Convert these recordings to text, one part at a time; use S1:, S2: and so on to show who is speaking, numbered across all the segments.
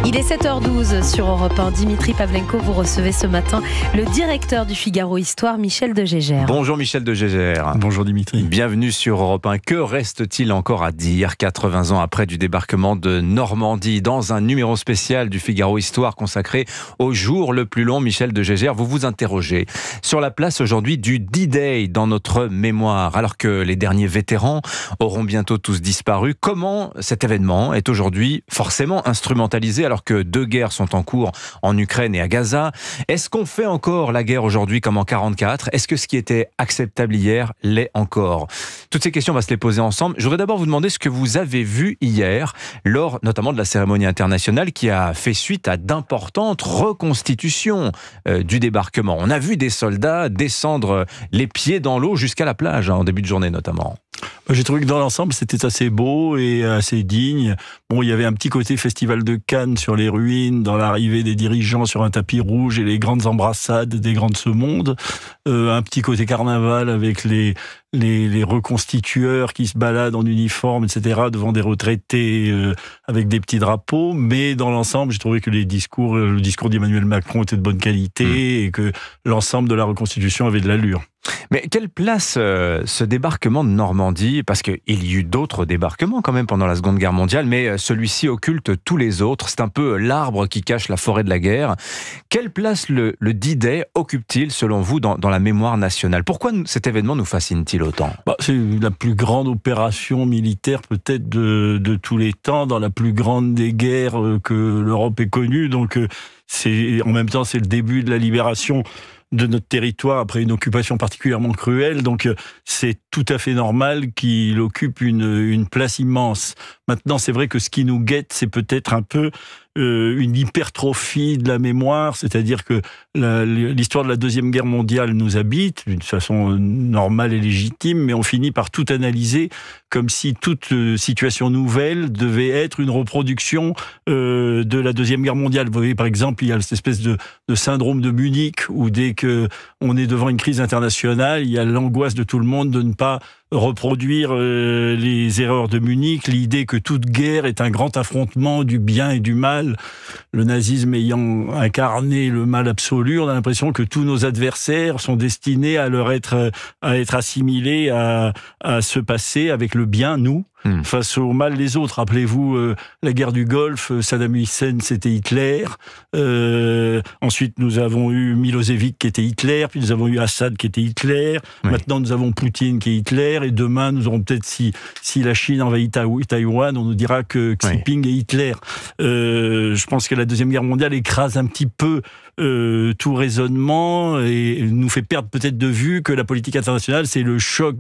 S1: Il est 7h12 sur Europe 1. Dimitri Pavlenko, vous recevez ce matin le directeur du Figaro Histoire, Michel de Gégère.
S2: Bonjour Michel de Gégère.
S3: Bonjour Dimitri.
S2: Bienvenue sur Europe 1. Que reste-t-il encore à dire 80 ans après du débarquement de Normandie? Dans un numéro spécial du Figaro Histoire consacré au jour le plus long, Michel de Gégère, vous vous interrogez sur la place aujourd'hui du D-Day dans notre mémoire. Alors que les derniers vétérans auront bientôt tous disparu, comment cet événement est aujourd'hui forcément instrumentalisé alors que 2 guerres sont en cours en Ukraine et à Gaza? Est-ce qu'on fait encore la guerre aujourd'hui comme en 1944? Est-ce que ce qui était acceptable hier l'est encore? Toutes ces questions, on va se les poser ensemble. Je voudrais d'abord vous demander ce que vous avez vu hier, lors notamment de la cérémonie internationale qui a fait suite à d'importantes reconstitutions du débarquement. On a vu des soldats descendre les pieds dans l'eau jusqu'à la plage, en début de journée notamment.
S3: J'ai trouvé que dans l'ensemble, c'était assez beau et assez digne. Bon, il y avait un petit côté festival de Cannes sur les ruines, dans l'arrivée des dirigeants sur un tapis rouge et les grandes embrassades des grands de ce monde. Un petit côté carnaval avec les reconstitueurs qui se baladent en uniforme, etc., devant des retraités avec des petits drapeaux. Mais dans l'ensemble, j'ai trouvé que le discours d'Emmanuel Macron était de bonne qualité et que l'ensemble de la reconstitution avait de l'allure.
S2: Mais quelle place ce débarquement de Normandie, parce qu'il y a eu d'autres débarquements quand même pendant la Seconde Guerre mondiale, mais celui-ci occulte tous les autres, c'est un peu l'arbre qui cache la forêt de la guerre. Quelle place le D-Day occupe-t-il selon vous dans la mémoire nationale? Pourquoi cet événement nous fascine-t-il autant?
S3: C'est la plus grande opération militaire peut-être de tous les temps, dans la plus grande des guerres que l'Europe ait connue, donc en même temps c'est le début de la libération de notre territoire après une occupation particulièrement cruelle, donc c'est tout à fait normal qu'il occupe une place immense. Maintenant, c'est vrai que ce qui nous guette, c'est peut-être un peu une hypertrophie de la mémoire, c'est-à-dire que l'histoire de la Deuxième Guerre mondiale nous habite d'une façon normale et légitime, mais on finit par tout analyser comme si toute situation nouvelle devait être une reproduction de la Deuxième Guerre mondiale. Vous voyez, par exemple, il y a cette espèce de syndrome de Munich, où dès qu'on est devant une crise internationale, il y a l'angoisse de tout le monde de ne pas reproduire les erreurs de Munich, l'idée que toute guerre est un grand affrontement du bien et du mal, le nazisme ayant incarné le mal absolu. On a l'impression que tous nos adversaires sont destinés à être assimilés à ce passé avec le bien, nous, face au mal les autres. Rappelez-vous la guerre du Golfe, Saddam Hussein c'était Hitler, ensuite nous avons eu Milosevic qui était Hitler, puis nous avons eu Assad qui était Hitler, maintenant nous avons Poutine qui est Hitler, et demain nous aurons peut-être, si la Chine envahit Taïwan, on nous dira que Xi Jinping est Hitler. Je pense que la Deuxième Guerre mondiale écrase un petit peu tout raisonnement et nous fait perdre peut-être de vue que la politique internationale, c'est le choc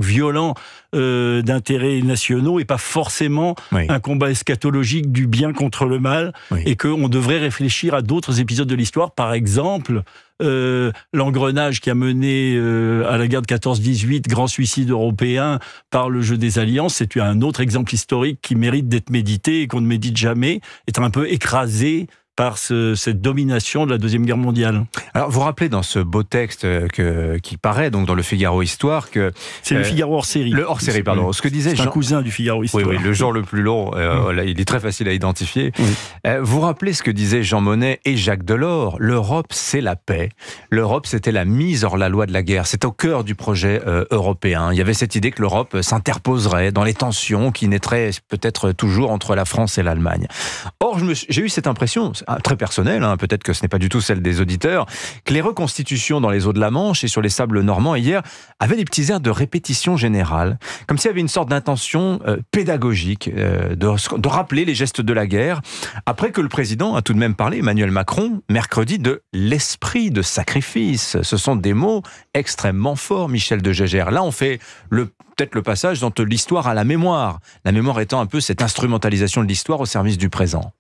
S3: violent d'intérêts nationaux et pas forcément un combat eschatologique du bien contre le mal, et qu'on devrait réfléchir à d'autres épisodes de l'histoire, par exemple l'engrenage qui a mené à la guerre de 14-18, grand suicide européen par le jeu des alliances. C'est un autre exemple historique qui mérite d'être médité et qu'on ne médite jamais, est un peu écrasé par cette domination de la Deuxième Guerre mondiale.
S2: Alors, vous rappelez dans ce beau texte qui paraît donc dans le Figaro Histoire que...
S3: C'est le Figaro hors série.
S2: Le hors série, pardon. Ce que disait
S3: C'est un cousin du Figaro Histoire.
S2: Oui, le jour le plus long, il est très facile à identifier. Vous rappelez ce que disaient Jean Monnet et Jacques Delors: l'Europe, c'est la paix. L'Europe, c'était la mise hors la loi de la guerre. C'est au cœur du projet européen. Il y avait cette idée que l'Europe s'interposerait dans les tensions qui naîtraient peut-être toujours entre la France et l'Allemagne. Or, j'ai eu cette impression, très personnelle, peut-être que ce n'est pas du tout celle des auditeurs, que les reconstitutions dans les eaux de la Manche et sur les sables normands hier avaient des petits airs de répétition générale, comme s'il y avait une sorte d'intention pédagogique de rappeler les gestes de la guerre, après que le président a tout de même parlé, Emmanuel Macron, mercredi, de l'esprit de sacrifice. Ce sont des mots extrêmement forts, Michel de Gégère. Là, on fait peut-être le passage de l'histoire à la mémoire étant un peu cette instrumentalisation de l'histoire au service du présent.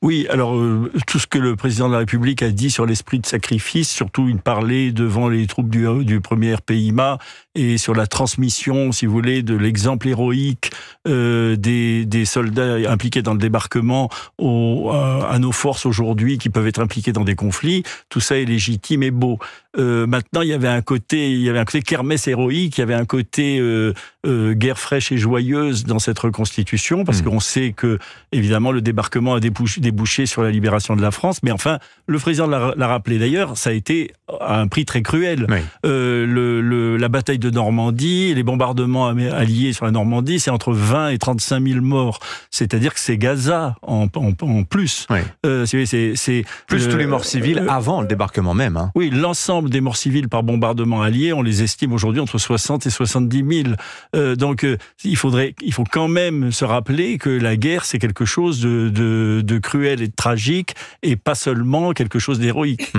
S3: Oui, alors tout ce que le président de la République a dit sur l'esprit de sacrifice, surtout il parlait devant les troupes du premier PIMA et sur la transmission, si vous voulez, de l'exemple héroïque des soldats impliqués dans le débarquement à nos forces aujourd'hui qui peuvent être impliqués dans des conflits. Tout ça est légitime et beau. maintenant il y avait un côté kermesse héroïque, il y avait un côté guerre fraîche et joyeuse dans cette reconstitution, parce qu'on sait que évidemment le débarquement a débouché sur la libération de la France, mais enfin le président l'a rappelé d'ailleurs, ça a été à un prix très cruel.
S2: Oui.
S3: La bataille de Normandie, les bombardements alliés sur la Normandie, c'est entre 20 et 35 000 morts. C'est-à-dire que c'est Gaza en plus.
S2: Oui.
S3: C'est
S2: plus tous les morts civils avant le débarquement même. Hein.
S3: Oui, l'ensemble des morts civiles par bombardement allié, on les estime aujourd'hui entre 60 et 70 000. Donc il faut quand même se rappeler que la guerre, c'est quelque chose de cruel et de tragique, et pas seulement quelque chose d'héroïque.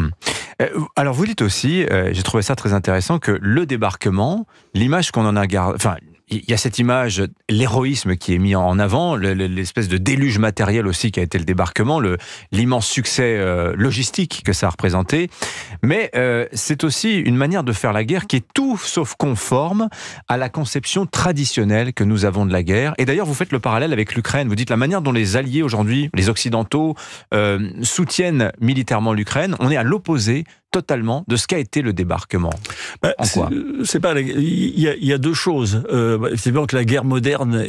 S2: Alors vous dites aussi, j'ai trouvé ça très intéressant, que le débarquement, l'image qu'on en a gardée, enfin, il y a cette image, l'héroïsme qui est mis en avant, l'espèce de déluge matériel aussi qui a été le débarquement, l'immense succès logistique que ça a représenté. Mais c'est aussi une manière de faire la guerre qui est tout sauf conforme à la conception traditionnelle que nous avons de la guerre. Et d'ailleurs, vous faites le parallèle avec l'Ukraine. Vous dites la manière dont les alliés aujourd'hui, les Occidentaux, soutiennent militairement l'Ukraine, on est à l'opposé totalement de ce qu'a été le débarquement. En quoi ?
S3: Il y a deux choses. C'est bien que la guerre moderne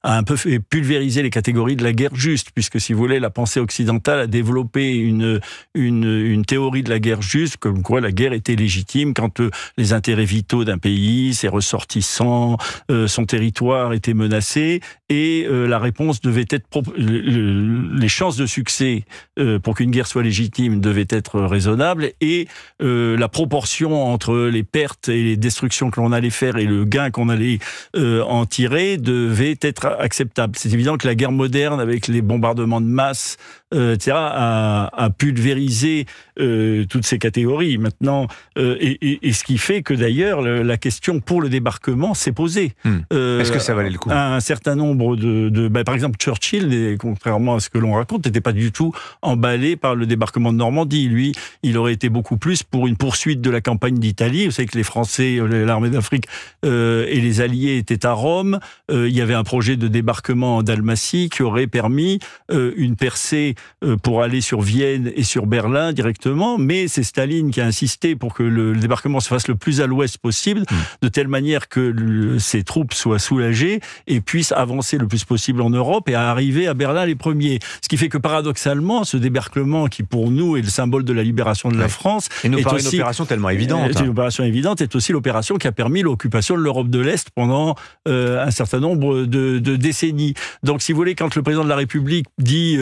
S3: a un peu fait pulvériser les catégories de la guerre juste, puisque si vous voulez, la pensée occidentale a développé une théorie de la guerre juste, comme quoi la guerre était légitime quand les intérêts vitaux d'un pays, ses ressortissants, son territoire étaient menacés, et la réponse devait être les chances de succès pour qu'une guerre soit légitime devaient être raisonnables, et la proportion entre les pertes et les destructions que l'on allait faire et le gain qu'on allait en tirer devait être acceptable. C'est évident que la guerre moderne, avec les bombardements de masse, etc., a pulvérisé toutes ces catégories. Maintenant, et ce qui fait que d'ailleurs la question pour le débarquement s'est posée.
S2: Est-ce que ça valait le coup ?
S3: Un certain nombre par exemple, Churchill, contrairement à ce que l'on raconte, n'était pas du tout emballé par le débarquement de Normandie. Lui, il aurait été beaucoup plus pour une poursuite de la campagne d'Italie. Vous savez que les Français, l'armée d'Afrique et les Alliés étaient à Rome. Il y avait un projet de débarquement en Dalmatie qui aurait permis une percée pour aller sur Vienne et sur Berlin directement, mais c'est Staline qui a insisté pour que le débarquement se fasse le plus à l'ouest possible, de telle manière que ses troupes soient soulagées et puissent avancer le plus possible en Europe et arriver à Berlin les premiers. Ce qui fait que paradoxalement, ce débarquement qui pour nous est le symbole de la libération de la France,
S2: et nous paraît une opération tellement évidente.
S3: Une opération évidente, est aussi l'opération qui a permis l'occupation de l'Europe de l'Est pendant un certain nombre de décennies. Donc si vous voulez, quand le président de la République dit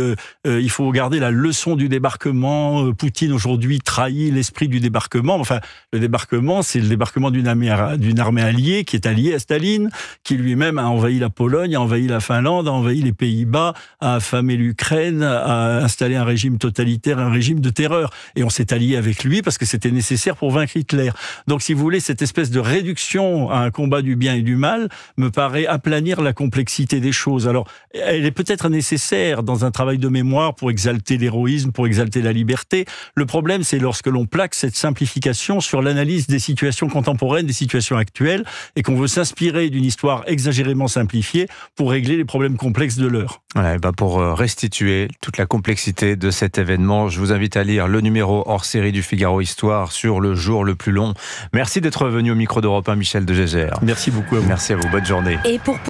S3: il faut garder la leçon du débarquement, Poutine aujourd'hui trahit l'esprit du débarquement. Enfin, le débarquement, c'est le débarquement d'une armée alliée qui est alliée à Staline, qui lui-même a envahi la Pologne, a envahi la Finlande, a envahi les Pays-Bas, a affamé l'Ukraine, a installé un régime totalitaire, un régime de terreur. Et on s'est allié avec lui parce que c'était nécessaire pour vaincre Hitler. Donc si vous voulez, cette espèce de réduction à un combat du bien et du mal me paraît aplanir la complexité des choses. Alors, elle est peut-être nécessaire dans un travail de mémoire pour exalter l'héroïsme, pour exalter la liberté. Le problème, c'est lorsque l'on plaque cette simplification sur l'analyse des situations contemporaines, des situations actuelles, et qu'on veut s'inspirer d'une histoire exagérément simplifiée pour régler les problèmes complexes de l'heure.
S2: Voilà, pour restituer toute la complexité de cet événement, je vous invite à lire le numéro hors série du Figaro Histoire sur le jour le plus long. Merci d'être venu au micro d'Europe 1, Michel de Gégère.
S3: Merci beaucoup à vous.
S2: Merci à vous, bonne journée.
S1: Et pour